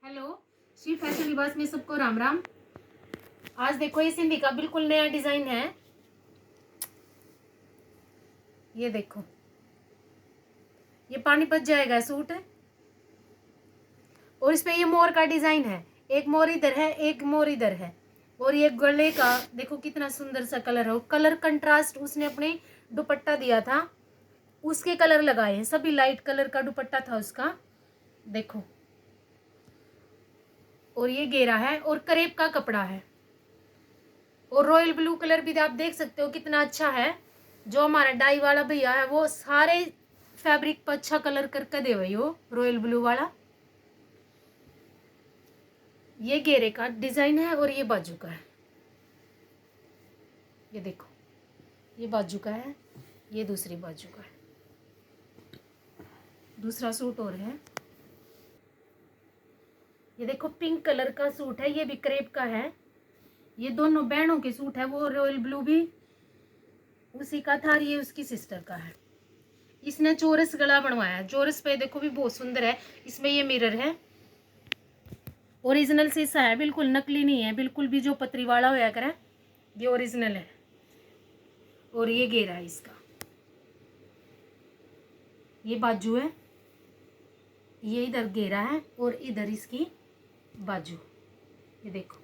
Hello, Shri fashion लिबास में सबको राम राम। आज देखो ये सिंधी का बिल्कुल नया डिजाइन है। ये देखो, ये पानीपत जाएगा सूट और इस पे ये मोर का डिजाइन है। एक मोर इधर है, एक मोर इधर है। और ये गले का देखो कितना सुंदर सा कलर है। कलर कंट्रास्ट उसने अपने दुपट्टा दिया था, उसके कलर लगाए हैं। सभी लाइट कलर का दुपट्टा था उसका, देखो। और ये घेरा है और करेब का कपड़ा है। और रॉयल ब्लू कलर भी आप देख सकते हो कितना अच्छा है। जो हमारा डाई वाला भैया है वो सारे फैब्रिक पर अच्छा कलर करके दे वही हो, रॉयल ब्लू वाला। ये घेरे का डिजाइन है और ये बाजू का है। ये देखो, ये बाजू का है, ये दूसरी बाजू का है। दूसरा सूट और है, ये देखो पिंक कलर का सूट है, ये भी क्रेप का है। ये दोनों बहनों के सूट है, वो रॉयल ब्लू भी उसी का था, ये उसकी सिस्टर का है। इसने चोरस गला बनवाया है। चोरस पे देखो भी बहुत सुंदर है। इसमें ये मिरर है, ओरिजिनल शीशा है, बिल्कुल नकली नहीं है बिल्कुल भी। जो पतरी वाला होया करे ये ओरिजिनल है। और ये घेरा है इसका, ये बाजू है, ये इधर घेरा है और इधर इसकी बाजू, ये देखो।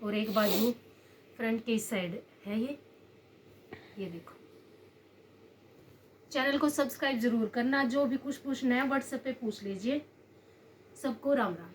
और एक बाजू फ्रंट की साइड है ये देखो। चैनल को सब्सक्राइब जरूर करना। जो भी कुछ पूछना है व्हाट्सएप पे पूछ लीजिए। सबको राम राम।